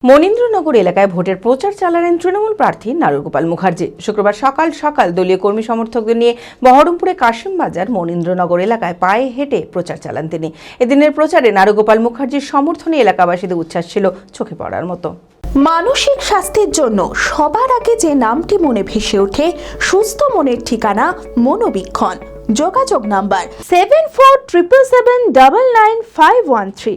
মনীন্দ্রনগর এলাকায় ভোটের প্রচার চালালেন তৃণমূল প্রার্থী নারুগোপাল মুখার্জি। শুক্রবার সকাল সকাল দলীয় কর্মী সমর্থকদের নিয়ে বহরমপুরে কাশিমবাজার মনীন্দ্রনগর এলাকায় পায়ে হেঁটে প্রচার চালান তিনি। এদিনের প্রচারে নারুগোপাল মুখার্জির সমর্থনে এলাকাবাসীদের উচ্ছ্বাস ছিল চোখে পড়ার মতো। মানসিক স্বাস্থ্যের জন্য সবার আগে যে নামটি মনে ভেসে ওঠে, সুস্থ মনের ঠিকানা মনোবীক্ষণ। যোগাযোগ নাম্বার 7477799513।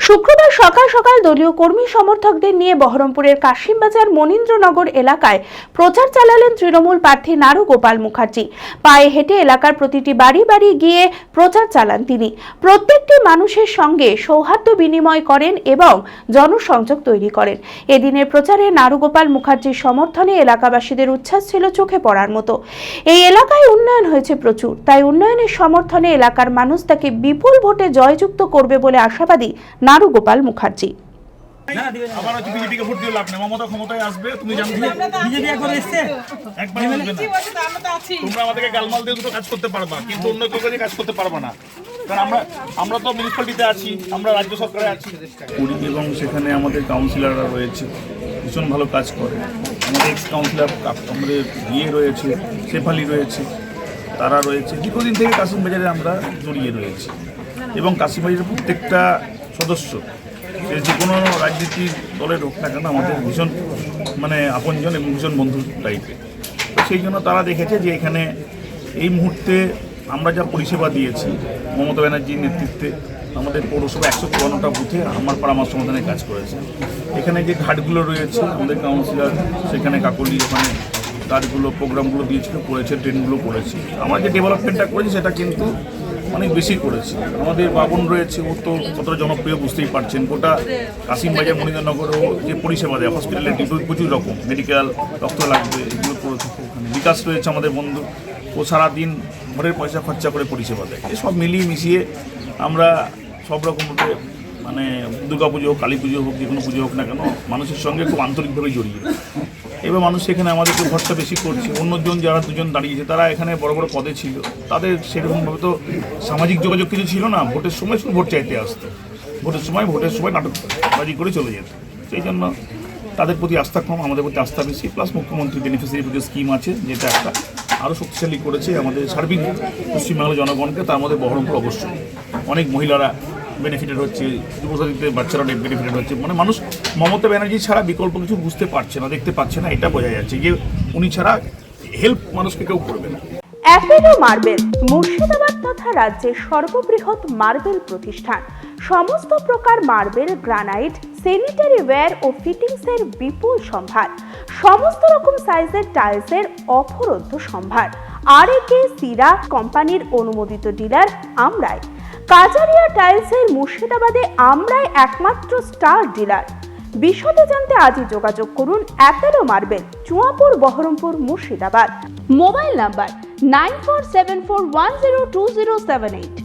শুক্রবার সকাল সকাল দলীয় কর্মী সমর্থকদের নিয়ে বহরমপুরের কাশিমবাজার মনীন্দ্রনগর এলাকায় প্রচার চালালেন তৃণমূল প্রার্থী নারুগোপাল মুখার্জি। পায়ে হেঁটে এলাকার প্রতিটি বাড়ি বাড়ি গিয়ে প্রচার চালান তিনি। প্রত্যেকটি মানুষের সঙ্গে সৌহার্দ্য বিনিময় করেন এবং জনসংযোগ তৈরি করেন। এদিনের প্রচারে নারুগোপাল মুখার্জির সমর্থনে এলাকাবাসীদের উচ্ছ্বাস ছিল চোখে পড়ার মতো। এই এলাকায় উন্নয়ন হয়েছে প্রচুর, তাই উন্নয়নের সমর্থনে এলাকার মানুষ তাকে বিপুল ভোটে জয়যুক্ত করবে বলে আশাবাদী নারুগোপাল মুখার্জি। আমরা তো মিউনিসিপ্যালিটিতে আছি, আমরা রাজ্য সরকারে আছি এবং সেখানে আমাদের কাউন্সিলররা রয়েছে, ভীষণ ভালো কাজ করে। আমাদের এক্স কাউন্সিলর আমাদের রয়েছে, শেফালি রয়েছে, তারা রয়েছে। দীর্ঘদিন থেকে কাশিমবাজারে আমরা জড়িয়ে রয়েছি এবং কাশিমবাজারের প্রত্যেকটা সদস্য যে কোনো রাজনীতির দলের হোক না কেন আমাদের ভীষণ আপনজন এবং ভীষণ বন্ধু টাইপের। তো সেই জন্য তারা দেখেছে যে এখানে এই মুহূর্তে আমরা যা পরিষেবা দিয়েছি মমতা ব্যানার্জির নেতৃত্বে আমাদের পৌরসভা 154টা বুথে আমার পরামর্শ সমাধানের কাজ করেছে। এখানে যে ঘাটগুলো রয়েছে আমাদের কাউন্সিলর সেখানে কাকলি ওখানে কাজগুলো প্রোগ্রামগুলো দিয়েছিল, করেছে, ট্রেনগুলো করেছে। আমরা যে ডেভেলপমেন্টটা করেছি সেটা কিন্তু অনেক বেশি করেছি। আমাদের বাবন রয়েছে, ও তো কতটা জনপ্রিয় বুঝতেই পারছেন। গোটা কাশিমবাজার মনীন্দ্রনগরও যে পরিষেবা দেয়, হসপিটালের প্রচুর রকম মেডিকেল, রক্ত লাগবে, এগুলো করে থাকে। ওখানে বিকাশ রয়েছে আমাদের বন্ধু, ও সারাদিন ঘরের পয়সা খরচা করে পরিষেবা দেয়। এসব মিলিয়ে মিশিয়ে আমরা সব রকমভাবে দুর্গা পুজো হোক, কালী পুজো হোক, যে কোনো পুজো হোক না কেন মানুষের সঙ্গে খুব আন্তরিকভাবে জড়িয়ে। এবার মানুষ সেখানে আমাদেরকে ভরসা বেশি করছে। অন্যজন যারা দুজন দাঁড়িয়েছে তারা এখানে বড় বড় পদে ছিল, তাদের সেরকমভাবে তো সামাজিক যোগাযোগ কিছু ছিল না। ভোটের সময় শুধু ভোট চাইতে আসতো, ভোটের সময় নাটকবাজি করে চলে যেত। সেই জন্য তাদের প্রতি আস্থা কম, আমাদের প্রতি আস্থা বেশি। প্লাস মুখ্যমন্ত্রী বেনিফিশিয়ারি প্রতি স্কিম আছে, যেটা একটা আরও শক্তিশালী করেছে আমাদের সার্বিক পশ্চিমবাংলার জনগণকে। তার মধ্যে বহরমপুর অবশ্যই অনেক মহিলারা বেনিফিটেড হচ্ছে, যুবসাথীতে বাচ্চারা বেনিফিটেড হচ্ছে। মানুষ মমতা ব্যানার্জি ছাড়া বিকল্প কিছু বুঝতে পারছে না, দেখতে পাচ্ছে না। এটা বোঝা যাচ্ছে যে উনি ছাড়া হেল্প মানুষকে কেউ করবে না। অ্যাপেলো মার্বেল মুর্শিদাবাদ তথা রাজ্যের সর্ববৃহৎ মার্বেল প্রতিষ্ঠান। সমস্ত প্রকার মার্বেল, গ্রানাইট, স্যানিটারি ওয়্যার ও ফিটিংসের বিপুল সম্ভার। সমস্ত রকম সাইজের টাইলসের অফুরন্ত সম্ভার। আর.এ.কে সিরা কোম্পানির অনুমোদিত ডিলার আমরাই। কাজারিয়া টাইলসের মুর্শিদাবাদে আমরাই একমাত্র স্টার ডিলার। বিশদে জানতে আজই যোগাযোগ করুন Apollo marble, Chuapur, Baharampur, Murshidabad. Mobile number 9474102078।